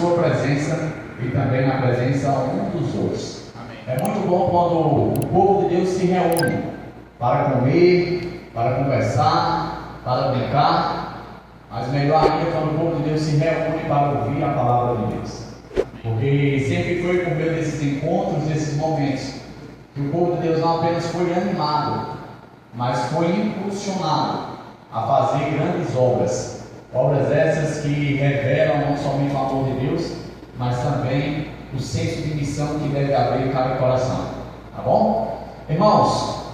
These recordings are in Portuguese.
sua presença e também na presença um dos outros. Amém. É muito bom quando o povo de Deus se reúne para comer, para conversar, para brincar, mas melhor ainda quando o povo de Deus se reúne para ouvir a palavra de Deus. Porque sempre foi por meio desses encontros, desses momentos, que o povo de Deus não apenas foi animado, mas foi impulsionado a fazer grandes obras. Obras essas que revelam não somente o amor de Deus, mas também o senso de missão que deve haver em cada coração. Tá bom? Irmãos,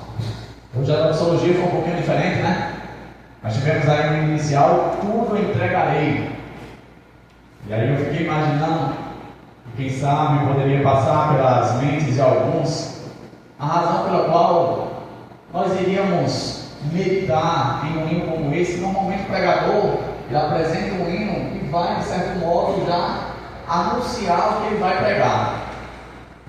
hoje a doxologia foi um pouquinho diferente, né? Nós tivemos aí no inicial, tudo entregarei. E aí eu fiquei imaginando, quem sabe poderia passar pelas mentes de alguns, a razão pela qual nós iríamos meditar em um hino como esse. Normalmente o pregador, ele apresenta um hino e vai, de certo modo, já anunciar o que ele vai pregar.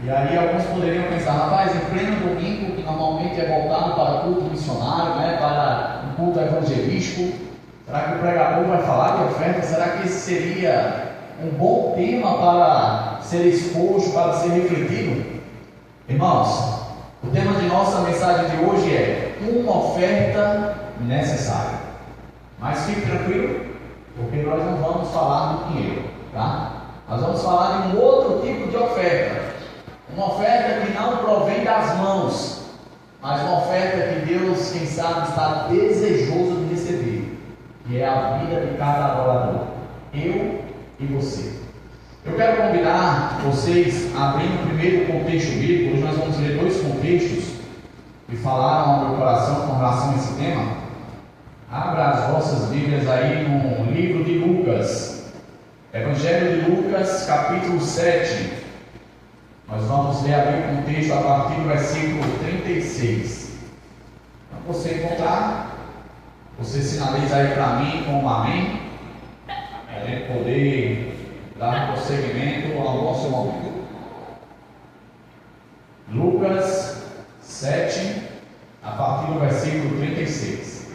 E aí alguns poderiam pensar, rapaz, em pleno domingo, que normalmente é voltado para culto missionário, né, para um culto evangelístico, será que o pregador vai falar de oferta? Será que esse seria um bom tema para ser exposto, para ser refletido? Irmãos, o tema de nossa mensagem de hoje é uma oferta necessária. Mas fique tranquilo, porque nós não vamos falar do dinheiro, tá? Nós vamos falar de um outro tipo de oferta. Uma oferta que não provém das mãos, mas uma oferta que Deus, quem sabe, está desejoso de receber, que é a vida de cada adorador, eu e você. Eu quero convidar vocês a abrir o primeiro contexto bíblico. Hoje nós vamos ler dois contextos que falaram ao meu coração com relação a esse tema. Abra as vossas Bíblias aí no livro de Lucas, Evangelho de Lucas, capítulo 7. Nós vamos ler ali o contexto a partir do versículo 36. Para você encontrar, você sinaliza aí para mim com um amém, para a gente poder dar prosseguimento ao nosso momento. Lucas 7, a partir do versículo 36.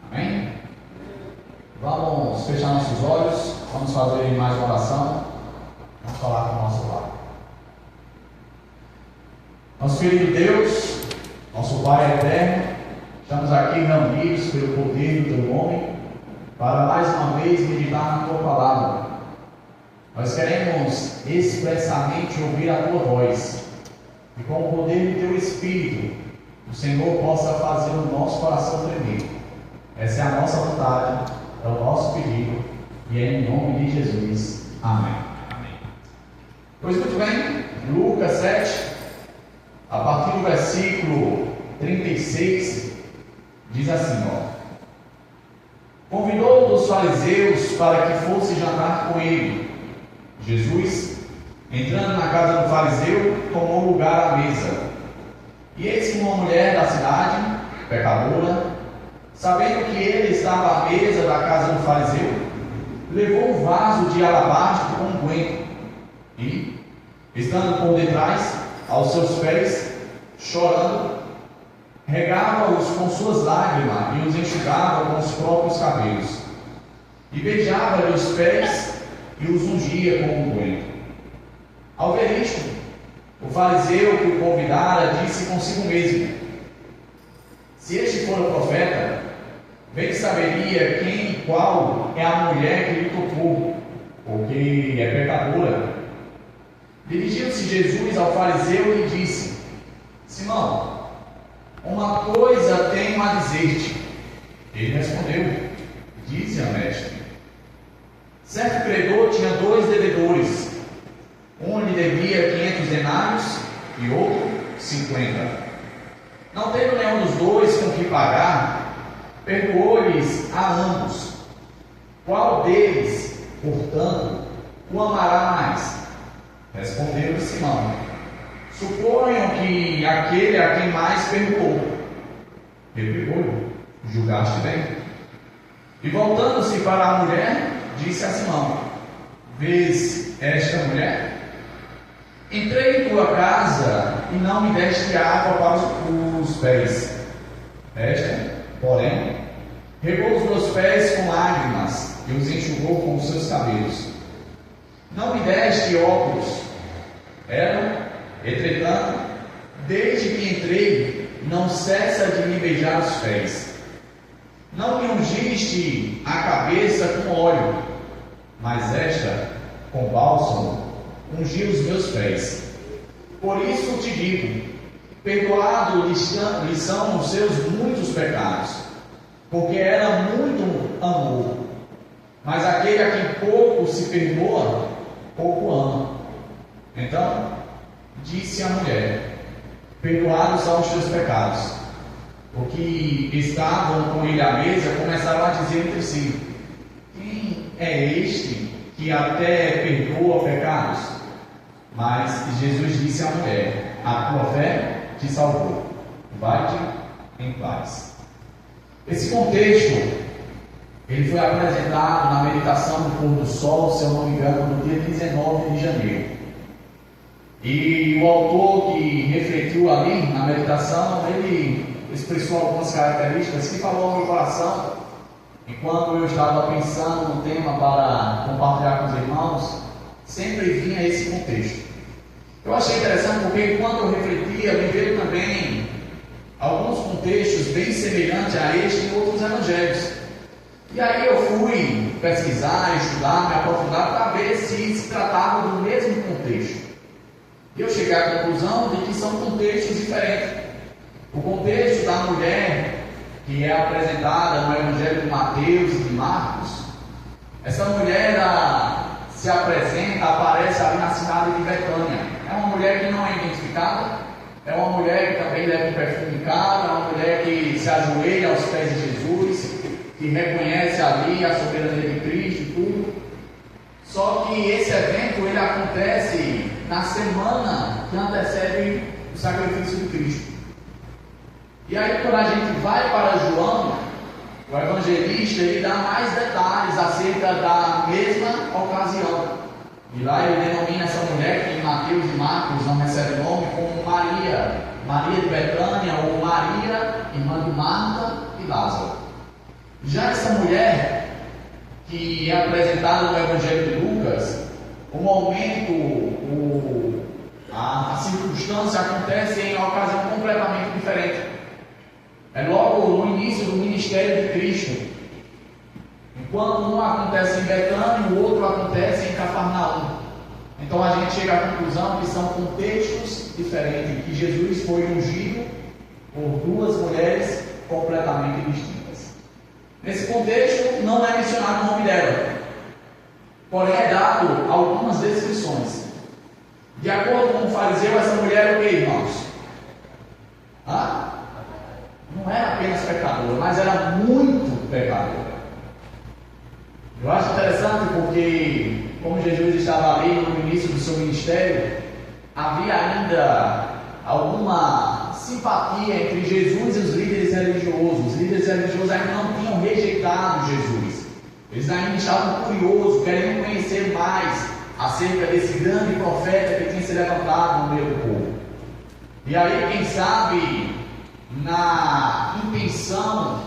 Amém? Vamos fechar nossos olhos, vamos fazer mais uma oração, vamos falar com o nosso Pai. Nosso querido Deus, nosso Pai eterno, estamos aqui reunidos pelo poder do Teu nome, para mais uma vez meditar na Tua palavra. Nós queremos expressamente ouvir a Tua voz, e com o poder do Teu Espírito, o Senhor possa fazer o nosso coração tremer. Essa é a nossa vontade, é o nosso pedido, e é em nome de Jesus. Amém. Amém. Pois muito bem, Lucas 7, a partir do versículo 36, diz assim, convidou um dos fariseus para que fosse jantar com ele. Jesus, entrando na casa do fariseu, tomou lugar à mesa. E eis que uma mulher da cidade, pecadora, sabendo que ele estava à mesa da casa do fariseu, levou um vaso de alabastro com unguento e, estando por detrás, aos seus pés, chorando, regava-os com suas lágrimas e os enxugava com os próprios cabelos, e beijava-lhe os pés e os ungia com unguento. Ao ver isto, o fariseu que o convidara disse consigo mesmo: se este for o profeta, bem saberia quem e qual é a mulher que lhe tocou, porque é pecadora. Dirigiu-se Jesus ao fariseu e lhe disse: Simão, uma coisa tenho a dizer-te. Ele respondeu: dize-a, mestre. Certo credor tinha 2 devedores. Um lhe devia 500 denários e outro 50. Não tendo nenhum dos dois com que pagar, perdoou-lhes a ambos. Qual deles, portanto, o amará mais? Respondeu Simão: suponham que aquele a quem mais perdoou. Replicou-lhe: julgaste bem. E voltando-se para a mulher, disse a Simão: vês esta mulher? Entrei em tua casa e não me deste água para os pés. Esta, porém, regou os meus pés com lágrimas e os enxugou com os seus cabelos. veste óculos. Entretanto, desde que entrei, não cessa de me beijar os pés. Não me ungiste a cabeça com óleo, mas esta, com bálsamo, ungiu os meus pés. Por isso te digo, perdoado lhe são os seus muitos pecados, porque ela muito amou. Mas aquele a quem pouco se perdoa, pouco ama. Então, disse a mulher: perdoados são os teus pecados. O que estavam com ele à mesa começaram a dizer entre si: quem é este que até perdoa pecados? Mas Jesus disse à mulher: a tua fé te salvou. Vai-te em paz. Esse contexto ele foi apresentado na meditação do pôr do sol, se eu não me engano, no dia 19 de janeiro. E o autor que refletiu ali na meditação, ele expressou algumas características que falou ao meu coração enquanto eu estava pensando no tema para compartilhar com os irmãos. Sempre vinha esse contexto. Eu achei interessante porque enquanto eu refletia, me veio também alguns contextos bem semelhantes a este em outros evangelhos. E aí eu fui pesquisar, estudar, me aprofundar para ver se tratava do mesmo contexto. E eu cheguei à conclusão de que são contextos diferentes. O contexto da mulher que é apresentada no Evangelho de Mateus e de Marcos, essa mulher se apresenta, aparece ali na cidade de Betânia. É uma mulher que não é identificada, é uma mulher que também leva um perfume caro, é uma mulher que se ajoelha aos pés de Jesus, que reconhece ali a soberania de Cristo e tudo. Só que esse evento ele acontece na semana que antecede o sacrifício de Cristo. E aí quando a gente vai para João, o evangelista ele dá mais detalhes acerca da mesma ocasião. E lá ele denomina essa mulher, que em Mateus e Marcos não recebe nome, como Maria, Maria de Betânia, ou Maria, irmã de Marta e Lázaro. Já essa mulher, que é apresentada no Evangelho de Lucas, o momento, a circunstância acontece em uma ocasião completamente diferente. É logo no início do ministério de Cristo. Enquanto um acontece em Betânia, o outro acontece em Cafarnaum. Então a gente chega à conclusão que são contextos diferentes, que Jesus foi ungido por duas mulheres completamente distintas. Nesse contexto não é mencionado o nome dela, porém é dado algumas descrições. De acordo com o fariseu, essa mulher é o que, irmãos? Não era apenas pecadora, mas era muito pecadora. Eu acho interessante porque, como Jesus estava ali no início do seu ministério, havia ainda alguma simpatia entre Jesus e os líderes religiosos. Os líderes religiosos ainda não tinham rejeitado Jesus. Eles ainda estavam curiosos, querendo conhecer mais acerca desse grande profeta que tinha se levantado no meio do povo. E aí, quem sabe, na intenção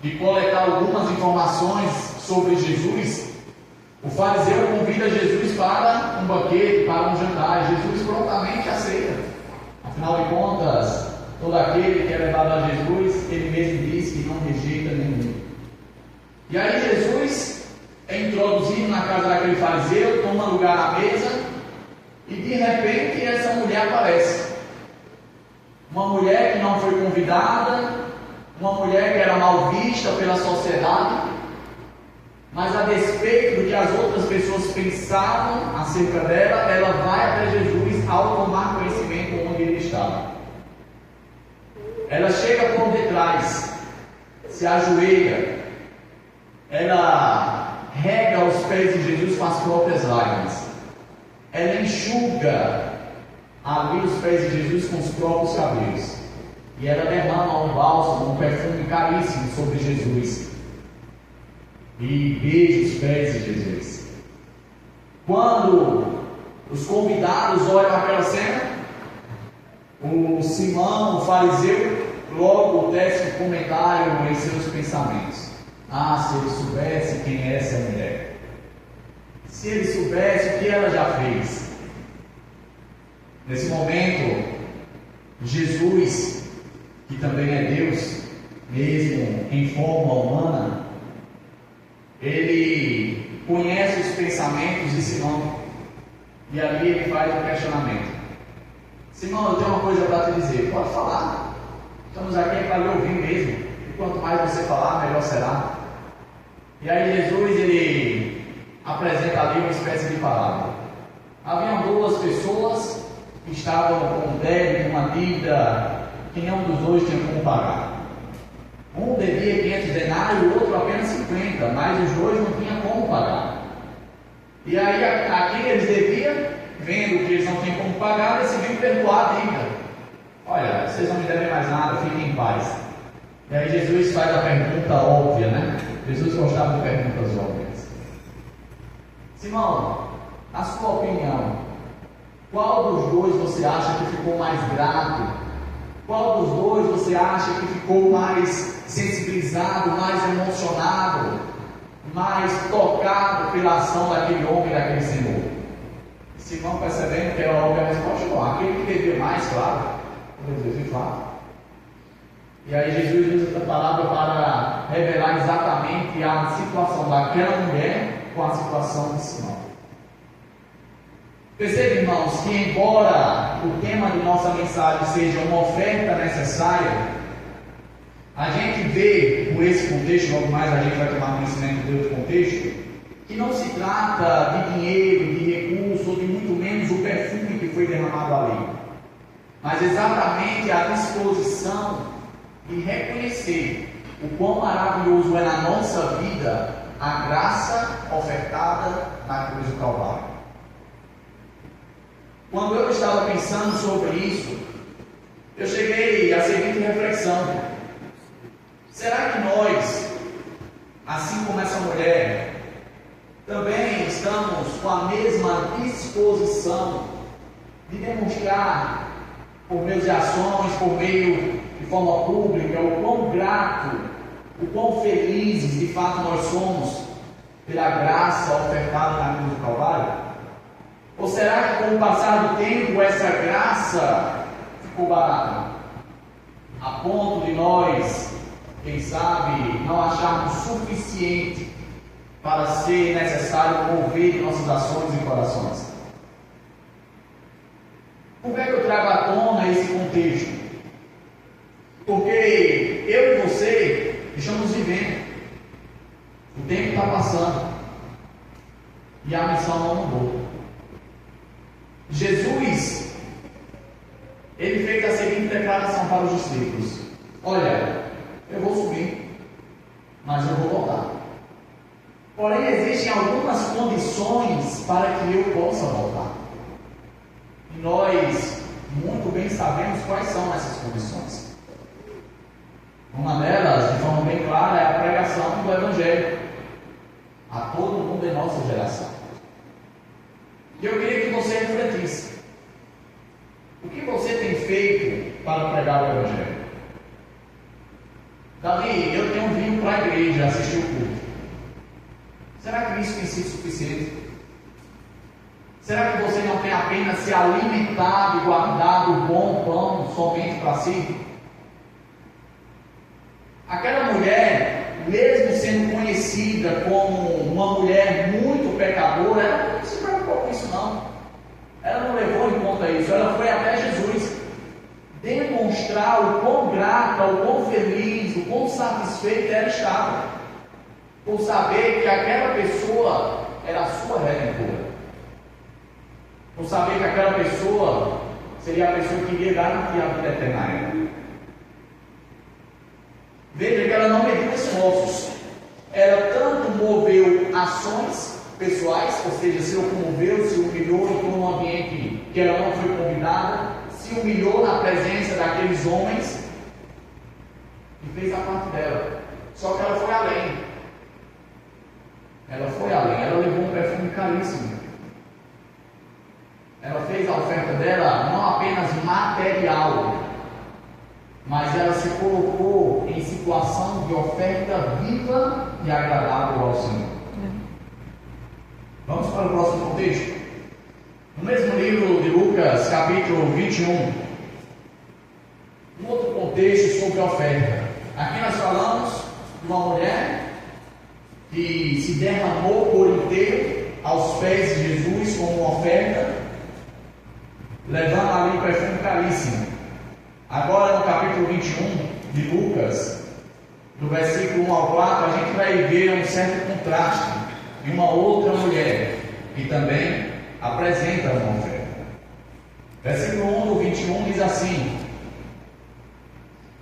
de coletar algumas informações sobre Jesus, o fariseu convida Jesus para um banquete, para um jantar. Jesus prontamente aceita. Afinal de contas, todo aquele que é levado a Jesus, ele mesmo diz que não rejeita nenhum. E aí Jesus é introduzido na casa daquele fariseu, toma lugar à mesa, e de repente essa mulher aparece. Uma mulher que não foi convidada, uma mulher que era mal vista pela sociedade, mas a despeito do que as outras pessoas pensavam acerca dela, ela vai até Jesus ao tomar conhecimento onde ele estava. Ela chega por detrás, se ajoelha, ela rega os pés de Jesus com as próprias lágrimas, ela enxuga ali os pés de Jesus com os próprios cabelos, e ela derrama um bálsamo, um perfume caríssimo sobre Jesus, e beija os pés de Jesus. Quando os convidados olham aquela cena, o Simão, o fariseu, logo tece um comentário em seus pensamentos: se ele soubesse quem é essa mulher. Se ele soubesse o que ela já fez. Nesse momento, Jesus, que também é Deus, mesmo em forma humana, ele conhece os pensamentos de Simão. E ali ele faz um questionamento. Simão, eu tenho uma coisa para te dizer. Pode falar. Estamos aqui para lhe ouvir mesmo. E quanto mais você falar, melhor será. E aí Jesus, ele apresenta ali uma espécie de parábola. Haviam duas pessoas que estavam com um débito, uma dívida que nenhum dos dois tinha como pagar. Um devia 500 denários e o outro apenas 50, mas os dois não tinham como pagar. E aí a quem eles deviam, vendo que eles não tinham como pagar, decidiram perdoar a dívida. Olha, vocês não me devem mais nada, fiquem em paz. E aí Jesus faz a pergunta óbvia, né? Jesus gostava de perguntas óbvias. Simão, na sua opinião, qual dos dois você acha que ficou mais grato? Qual dos dois você acha que ficou mais sensibilizado, mais emocionado, mais tocado pela ação daquele homem, daquele senhor? Simão, percebendo que era óbvia a resposta, não, aquele que devia mais, claro. Jesus fala. E aí Jesus usa essa palavra para revelar exatamente a situação daquela mulher com a situação de Simão. Percebe, irmãos, que embora o tema de nossa mensagem seja uma oferta necessária, a gente vê, por esse contexto, logo mais a gente vai tomar conhecimento de outro contexto, que não se trata de dinheiro, de recurso, ou de muito menos o perfume que foi derramado ali, mas exatamente a disposição de reconhecer o quão maravilhoso é na nossa vida a graça ofertada na cruz do Calvário. Quando eu estava pensando sobre isso, eu cheguei à seguinte reflexão: será que nós, assim como essa mulher, também estamos com a mesma disposição de demonstrar por meios de ações, por meio de forma pública, o quão grato, o quão felizes de fato nós somos pela graça ofertada na cruz do Calvário? Ou será que com o passar do tempo essa graça ficou barata, a ponto de nós, quem sabe, não acharmos suficiente para ser necessário mover nossas ações e corações? Por que eu trago à tona esse contexto? Porque eu e você estamos vivendo, o tempo está passando e a missão não mudou. Jesus, ele fez a seguinte declaração para os discípulos: olha, eu vou subir, mas eu vou voltar. Porém, existem algumas condições para que eu possa voltar. E nós muito bem sabemos quais são essas condições. Uma delas, de forma bem clara, é a pregação do Evangelho a todo mundo em nossa geração. E eu queria que você refletisse: o que você tem feito para pregar o Evangelho? Davi, eu tenho vindo para a igreja assistir o culto. Será que isso tem sido suficiente? Será que você não tem apenas se alimentado e guardado o bom pão somente para si? Aquela mulher, mesmo sendo conhecida como uma mulher muito pecadora, ela não se preocupou com isso não. Ela não levou em conta isso. Ela foi até Jesus demonstrar o quão grata, o quão feliz, o quão satisfeita ela estava por saber que aquela pessoa era a sua redentora, por saber que aquela pessoa seria a pessoa que iria garantir a vida eterna a ela. Veja que ela não mediu esforços, ela tanto moveu ações pessoais, ou seja, se locomoveu, se humilhou em um ambiente que ela não foi convidada, se humilhou na presença daqueles homens e fez a parte dela. Só que ela foi além. Ela foi além, ela levou um perfume caríssimo. Ela fez a oferta dela não apenas material, mas ela se colocou em situação de oferta viva e agradável ao Senhor. Vamos para o próximo contexto. No mesmo livro de Lucas, capítulo 21, um outro contexto sobre oferta. Aqui nós falamos de uma mulher que se derramou por inteiro aos pés de Jesus como uma oferta, levando ali um perfume caríssimo. Agora no capítulo 21 de Lucas, do versículo 1 ao 4, a gente vai ver um certo contraste de uma outra mulher que também apresenta uma oferta. Versículo 1 do 21 diz assim: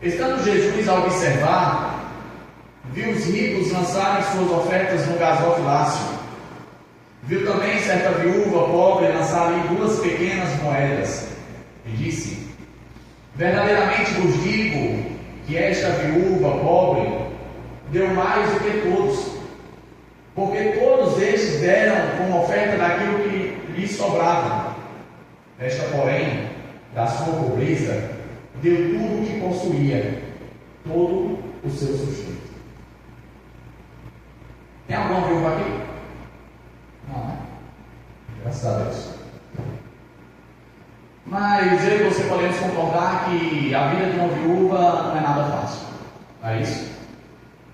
estando Jesus a observar, viu os ricos lançarem suas ofertas no gasofilácio. Viu também certa viúva pobre lançar ali 2 pequenas moedas, e disse: verdadeiramente vos digo que esta viúva pobre deu mais do que todos, porque todos estes deram como oferta daquilo que lhes sobrava. Esta, porém, da sua pobreza, deu tudo o que possuía, todo o seu sustento. Tem alguma viúva aqui? Não, né? Graças a Deus. Mas eu e você podemos concordar que a vida de uma viúva não é nada fácil. Não é isso?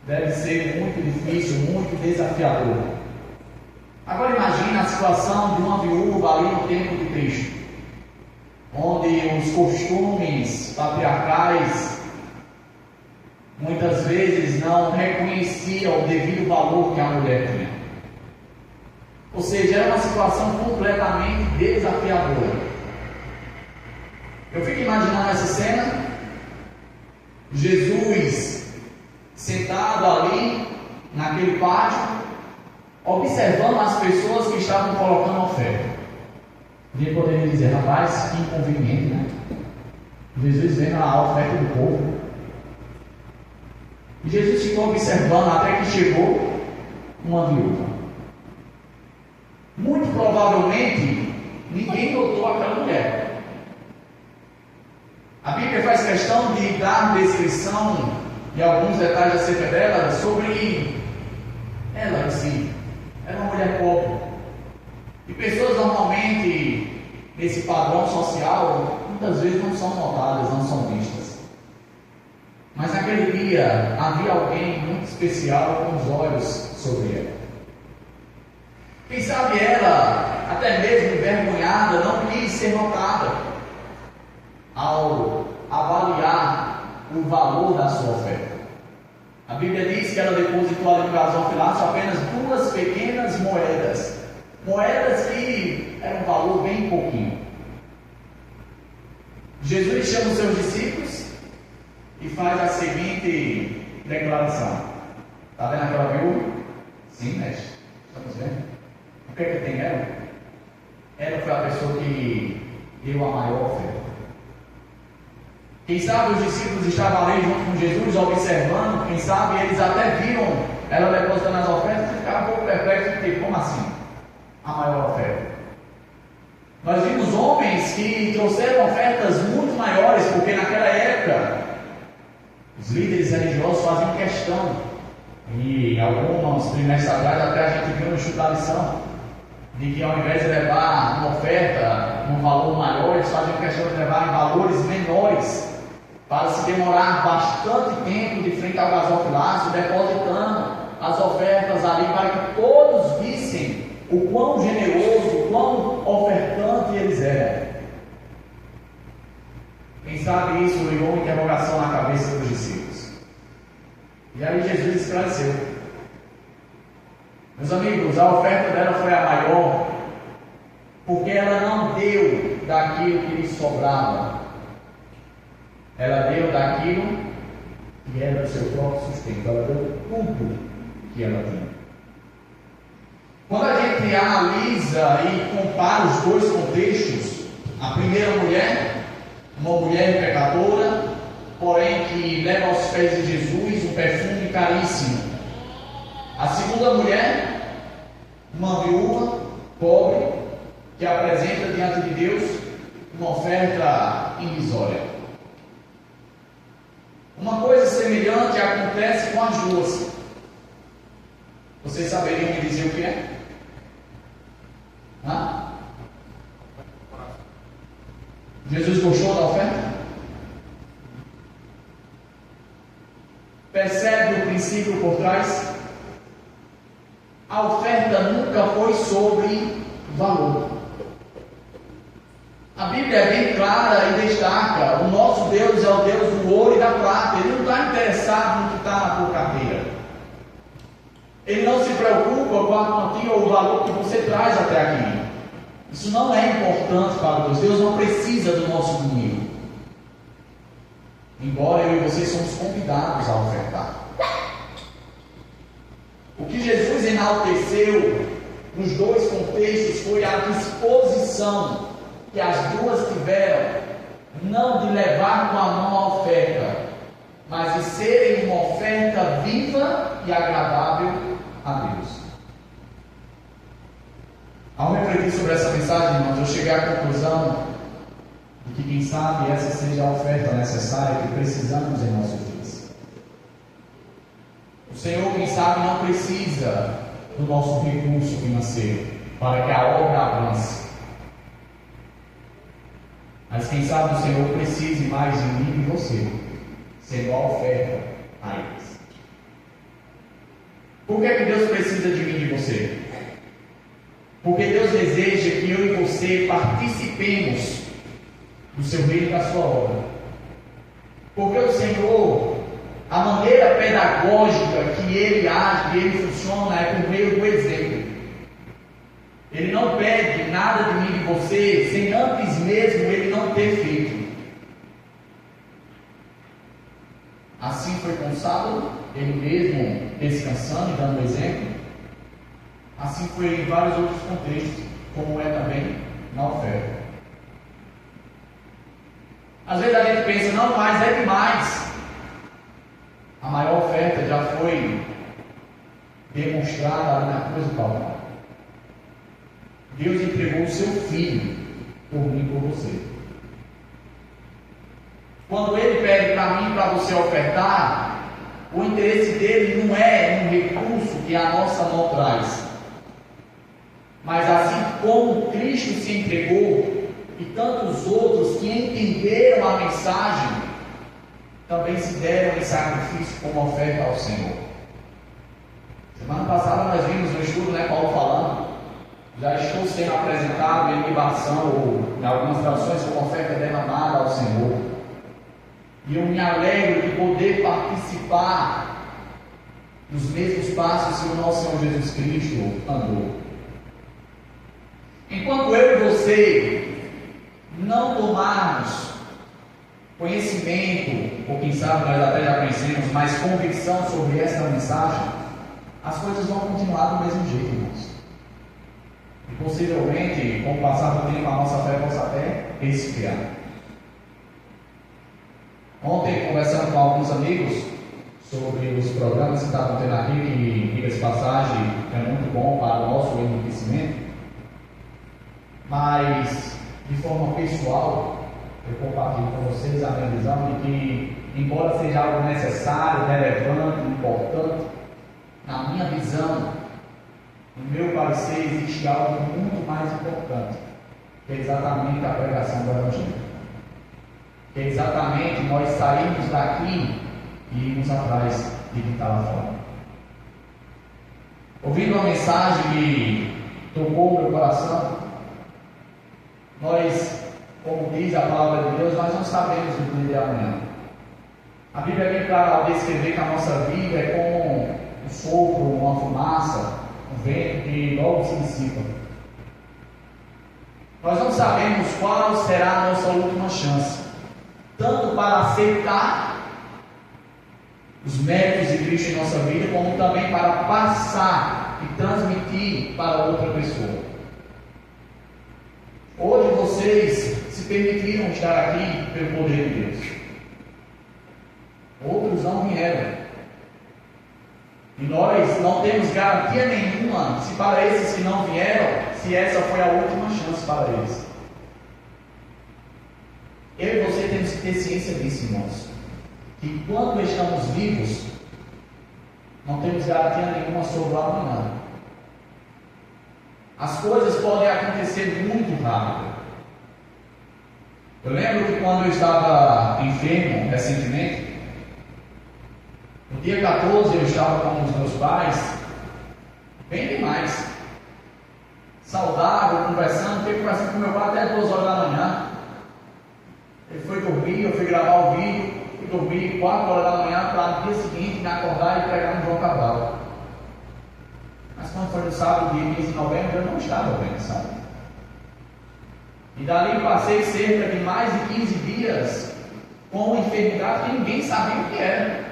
Deve ser muito difícil, muito desafiador. Agora imagine a situação de uma viúva ali no tempo de Cristo, onde os costumes patriarcais muitas vezes não reconheciam o devido valor que a mulher tinha. Ou seja, era uma situação completamente desafiadora. Eu fico imaginando essa cena, Jesus sentado ali naquele pátio, observando as pessoas que estavam colocando oferta. Alguém poderia dizer: rapaz, que inconveniente, né? Jesus vendo a oferta do povo. E Jesus ficou observando até que chegou uma viúva. Muito provavelmente ninguém notou aquela mulher. A Bíblia faz questão de dar descrição de alguns detalhes acerca dela, sobre ela em si. Era uma mulher pobre. E pessoas normalmente, nesse padrão social, muitas vezes não são notadas, não são vistas. Mas naquele dia havia alguém muito especial com os olhos sobre ela. Quem sabe ela, até mesmo envergonhada, não quis ser notada ao avaliar o valor da sua oferta. A Bíblia diz que ela depositou ali no gasofilácio apenas 2 pequenas moedas. Moedas que eram um valor bem pouquinho. Jesus chama os seus discípulos e faz a seguinte declaração. Está vendo aquela viúva? Sim, mestre. Estamos vendo. O que é que tem ela? Ela foi a pessoa que deu a maior oferta. Quem sabe os discípulos estavam ali junto com Jesus, observando. Quem sabe eles até viram ela depositando as ofertas e ficaram um pouco perplexos, porque como assim? A maior oferta. Nós vimos homens que trouxeram ofertas muito maiores, porque naquela época os líderes religiosos faziam questão, e alguns trimestres atrás até a gente viu no estudo da lição, de que ao invés de levar uma oferta num valor maior, eles faziam questão de levar em valores menores, para se demorar bastante tempo de frente ao gasofilácio, depositando as ofertas ali, para que todos vissem o quão generoso, o quão ofertante eles eram. Quem sabe isso ligou uma interrogação na cabeça dos discípulos. E aí Jesus esclareceu. Meus amigos, a oferta dela foi a maior, porque ela não deu daquilo que lhe sobrava. Ela deu daquilo que era o seu próprio sustento. Ela deu tudo que ela tinha. Quando a gente analisa e compara os dois contextos, a primeira mulher, uma mulher pecadora, porém que leva aos pés de Jesus um perfume caríssimo. A segunda mulher, uma viúva pobre, que apresenta diante de Deus uma oferta irrisória. Uma coisa semelhante acontece com as duas. Vocês saberiam me dizer o que é? Jesus gostou da oferta? Percebe o princípio por trás? A oferta nunca foi sobre valor. A Bíblia é bem clara e destaca: o nosso Deus é o Deus do ouro e da prata. Ele não está interessado no que está na tua carteira. Ele não se preocupa com a quantia ou o valor que você traz até aqui. Isso não é importante para Deus. Deus não precisa do nosso dinheiro. Embora eu e você somos convidados a ofertar. O que Jesus enalteceu nos dois contextos foi a disposição que as duas tiveram, não de levar com a mão a oferta, mas de serem uma oferta viva e agradável a Deus. Ao refletir sobre essa mensagem, irmãos, eu cheguei à conclusão de que, quem sabe, essa seja a oferta necessária que precisamos em nossos dias. O Senhor, quem sabe, não precisa do nosso recurso financeiro para que a obra avance. Mas quem sabe o Senhor precise mais de mim e de você, sendo a oferta a eles. Por que é que Deus precisa de mim e de você? Porque Deus deseja que eu e você participemos do seu reino e da sua obra. Porque o Senhor, a maneira pedagógica que Ele age, que Ele funciona, é por meio do exemplo. Ele não pede nada de mim e de você sem antes mesmo Ele não ter feito. Assim foi com Saulo, Ele mesmo descansando e dando exemplo. Assim foi em vários outros contextos, como é também na oferta. Às vezes a gente pensa: não, mas é demais. A maior oferta já foi demonstrada ali na cruz do Calvário. Deus entregou o seu Filho por mim e por você. Quando Ele pede para mim e para você ofertar, o interesse dele não é um recurso que a nossa mão traz, mas assim como Cristo se entregou e tantos outros que entenderam a mensagem também se deram em sacrifício como oferta ao Senhor. Semana passada nós vimos no estudo, Paulo falando: já estou sendo apresentado em libação, ou em algumas traduções, como oferta derramada ao Senhor. E eu me alegro de poder participar dos mesmos passos que o nosso Senhor Jesus Cristo andou. Enquanto eu e você não tomarmos conhecimento, ou quem sabe nós até já conhecemos, mas convicção sobre esta mensagem, as coisas vão continuar do mesmo jeito, irmãos. E possivelmente, com o passar do tempo, a nossa fé possa até esfriar. Ontem, conversando com alguns amigos sobre os programas que está acontecendo aqui, que, diga-se de passagem, é muito bom para o nosso enriquecimento, mas de forma pessoal, eu compartilho com vocês a minha visão de que, embora seja algo necessário, relevante, importante, na minha visão, no meu parecer, existe algo muito mais importante, que é exatamente a pregação do Evangelho. Que é exatamente nós sairmos daqui e irmos atrás de quem está lá fora. Ouvindo uma mensagem que tocou o meu coração, nós, como diz a palavra de Deus, nós não sabemos o dia de amanhã. A Bíblia é bem clara ao descrever que a nossa vida é como um sopro, uma fumaça, um vento que logo se dissipa. Nós não sabemos qual será a nossa última chance, tanto para aceitar os méritos de Cristo em nossa vida, como também para passar e transmitir para outra pessoa. Hoje vocês se permitiram estar aqui pelo poder de Deus. Outros não vieram. E nós não temos garantia nenhuma se para esses que não vieram, se essa foi a última chance para eles. Eu e você temos que ter ciência disso, irmãos. Que quando estamos vivos, não temos garantia nenhuma sobre o amanhã. As coisas podem acontecer muito rápido. Eu lembro que quando eu estava enfermo recentemente, no dia 14 eu estava com os meus pais, bem demais, saudável, conversando, fiquei conversando com meu pai até 2 horas da manhã. Ele foi dormir, eu fui gravar o vídeo, fui dormir 4 horas da manhã para no dia seguinte me acordar e pregar no João Cabral. Mas quando foi no sábado, dia 15 de novembro, eu não estava bem, sabe? E dali passei cerca de mais de 15 dias com uma enfermidade que ninguém sabia o que era.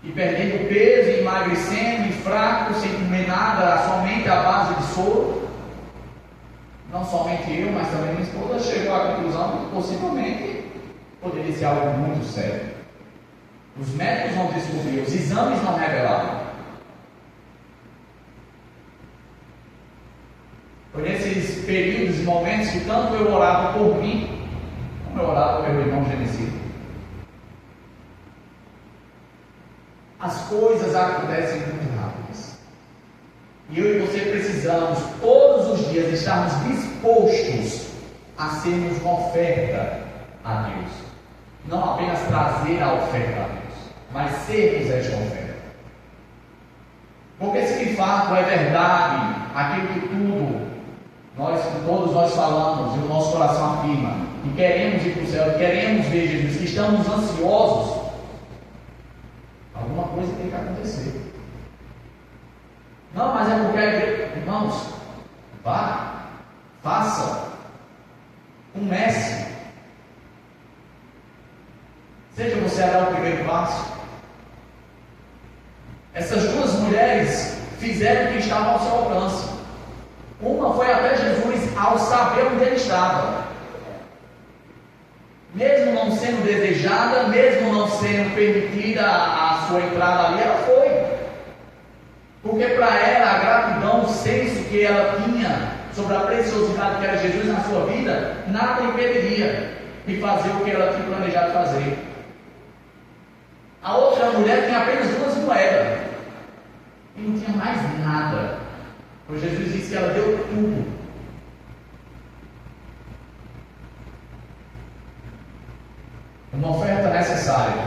E perdendo peso, e emagrecendo, e fraco, sem comer nada, somente à base de soro. Não somente eu, mas também minha esposa chegou à conclusão que possivelmente poderia ser algo muito sério. Os médicos não descobriam, os exames não revelavam. Foi nesses períodos e momentos que tanto eu orava por mim, como eu orava pelo irmão Genesido. As coisas acontecem muito rápidas. E eu e você precisamos, todos os dias, estarmos dispostos a sermos uma oferta a Deus. Não apenas trazer a oferta a Deus, mas sermos esta oferta. Porque se de fato é verdade aquilo que todos nós falamos e o nosso coração afirma, que queremos ir para o céu, que queremos ver Jesus, que estamos ansiosos, alguma coisa tem que acontecer. Não, mas é porque a igreja, irmãos, vá, faça, comece. Seja você a dar o primeiro passo. Essas duas mulheres fizeram o que estava ao seu alcance. Uma foi até Jesus ao saber onde ele estava. Mesmo não sendo desejada, mesmo não sendo permitida a sua entrada ali, ela foi. Porque para ela a gratidão, o senso que ela tinha sobre a preciosidade que era Jesus na sua vida, nada impediria de fazer o que ela tinha planejado fazer. A outra mulher tinha apenas 2 moedas e não tinha mais nada. Pois Jesus disse que ela deu tudo. Uma oferta necessária.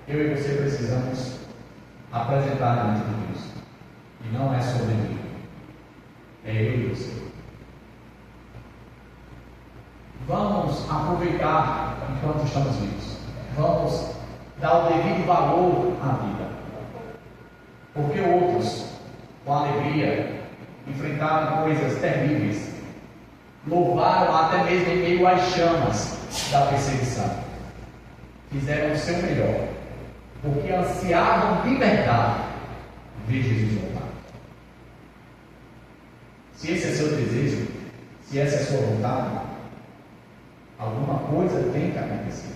Eu e você precisamos apresentar diante de Deus. E não é sobre mim. É eu e você. Vamos aproveitar enquanto estamos vivos. Vamos dar o devido valor à vida. Porque outros, com alegria, enfrentaram coisas terríveis, louvaram até mesmo em meio às chamas da perseguição, fizeram o seu melhor, porque ansiavam liberdade, ver Jesus voltar. Se esse é seu desejo, se essa é a sua vontade, alguma coisa tem que acontecer.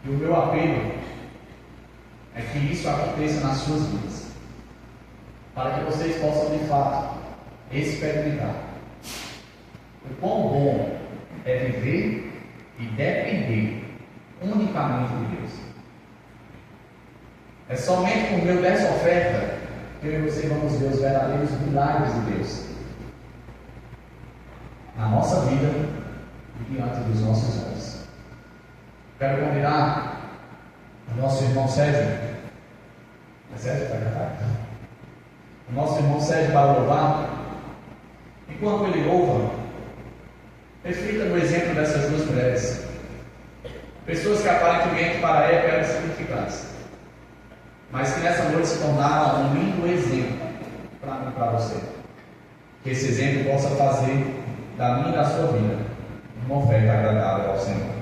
E o meu apelo é que isso aconteça nas suas vidas, para que vocês possam de fato experimentar o quão bom é viver e depender unicamente de Deus. É somente por meio dessa oferta que eu e você vamos ver os verdadeiros milagres de Deus na nossa vida e diante dos nossos olhos. Quero convidar o nosso irmão Sérgio. É Sérgio para cantar? O nosso irmão Sérgio para louvar. Enquanto ele louva, reflita no exemplo dessas 2 mulheres. Pessoas que aparentemente para a época eram insignificantes, mas que nessa noite se tornaram um lindo exemplo para mim e para você. Que esse exemplo possa fazer da minha e da sua vida uma oferta agradável ao Senhor.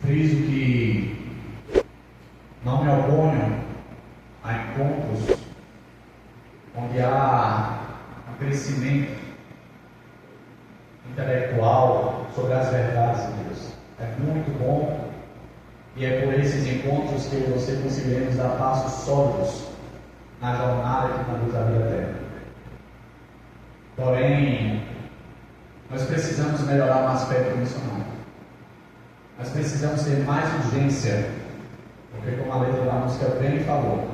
friso que não me oponho a encontros onde há um crescimento intelectual sobre as verdades de Deus. É muito bom e é por esses encontros que você conseguiremos dar passos sólidos na jornada que conduz a vida eterna. Porém, nós precisamos melhorar no aspecto missionário. Nós precisamos ter mais urgência, porque como a letra da música bem falou,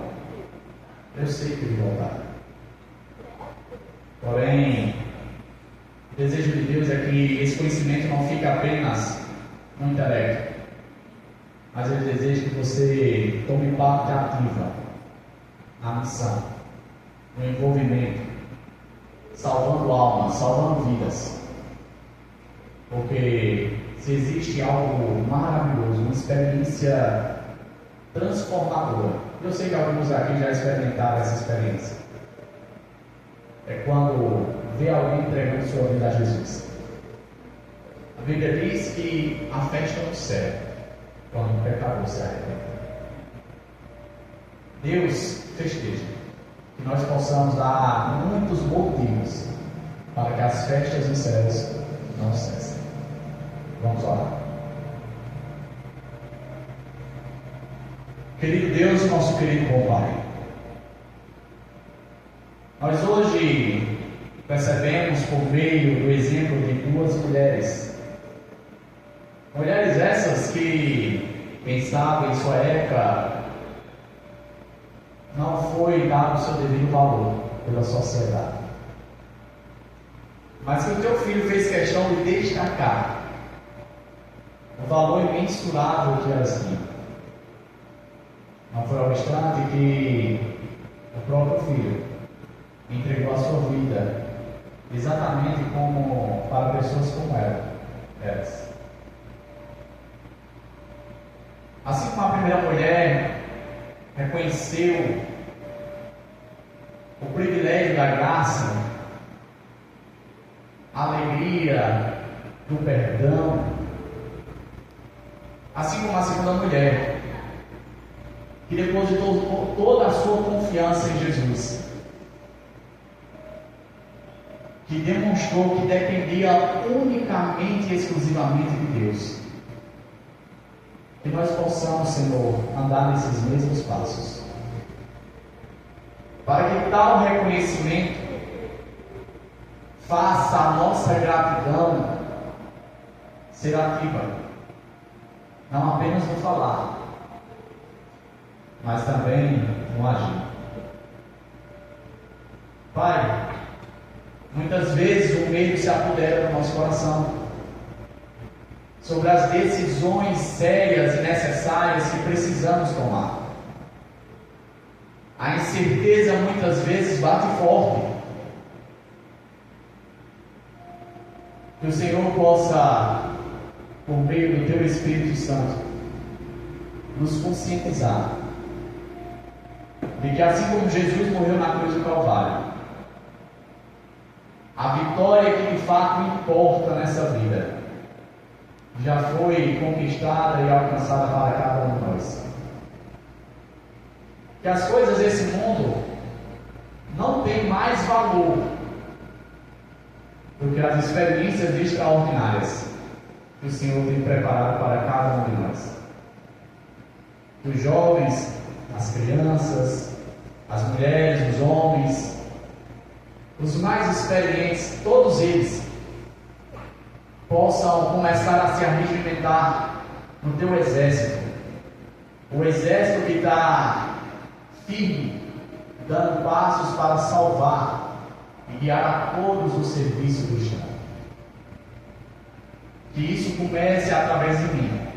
eu sei que ele voltará. Porém, o desejo de Deus é que esse conhecimento não fique apenas no intelecto, mas Ele deseja que você tome parte ativa na missão, no envolvimento, salvando almas, salvando vidas. Porque se existe algo maravilhoso, uma experiência transformadora, eu sei que alguns aqui já experimentaram essa experiência, é quando vê alguém entregando sua vida a Jesus. A Bíblia diz que a festa no céu, quando o pecador se arrepende. Deus festeja que nós possamos dar muitos motivos para que as festas dos céus não cessem. Vamos orar. Querido Deus, nosso querido bom Pai, nós hoje percebemos por meio do exemplo de duas mulheres essas que, quem sabe, em sua época não foi dado o seu devido valor pela sociedade, mas que o teu filho fez questão de destacar o valor imensurável que elas tinham. Não foi obstante que o próprio filho entregou a sua vida exatamente como para pessoas como elas. Assim como a primeira mulher reconheceu o privilégio da graça, a alegria do perdão, assim como a segunda mulher, que depositou toda a sua confiança em Jesus, que demonstrou que dependia unicamente e exclusivamente de Deus. Que nós possamos, Senhor, andar nesses mesmos passos, para que tal reconhecimento faça a nossa gratidão ser ativa, não apenas no falar, mas também no agir. Pai, muitas vezes o medo se apodera do nosso coração sobre as decisões sérias e necessárias que precisamos tomar. A incerteza muitas vezes bate forte. Que o Senhor possa, por meio do Teu Espírito Santo, nos conscientizar de que assim como Jesus morreu na cruz do Calvário, a vitória que de fato importa nessa vida já foi conquistada e alcançada para cada um de nós. Que as coisas desse mundo não têm mais valor do que as experiências extraordinárias que o Senhor tem preparado para cada um de nós. Que os jovens, as crianças, as mulheres, os homens, os mais experientes, todos eles possam começar a se arregimentar no teu exército, o exército que está firme, dando passos para salvar e guiar a todos o serviço cristão. Que isso comece através de mim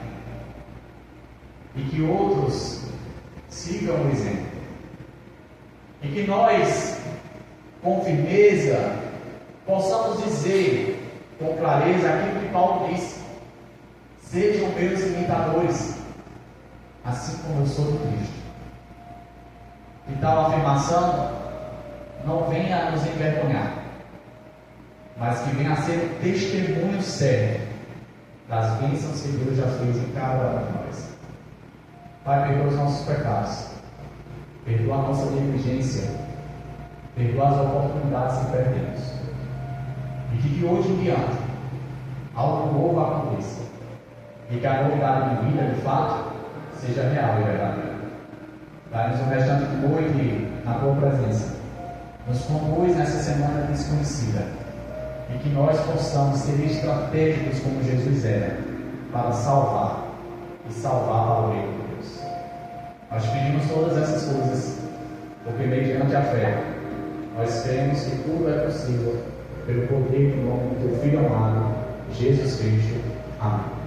e que outros sigam o exemplo, e que nós, com firmeza, possamos dizer com clareza aquilo que Paulo disse: sejam meus imitadores, assim como eu sou de Cristo. E tal afirmação não venha a nos envergonhar, mas que venha a ser um testemunho sério das bênçãos que Deus já fez em cada um de nós. Pai, perdoa os nossos pecados, perdoa a nossa negligência, perdoa as oportunidades que perdemos, e que de hoje em diante algo novo aconteça, e que a novidade de vida, de fato, seja real e verdadeira. Dá-nos um restante de noite na tua presença. Nos conduz nessa semana desconhecida, e que nós possamos ser estratégicos como Jesus era, para salvar e salvar para o reino de Deus. Nós pedimos todas essas coisas, porque mediante a fé, nós cremos que tudo é possível, pelo poder do nome do teu Filho amado, Jesus Cristo. Amém.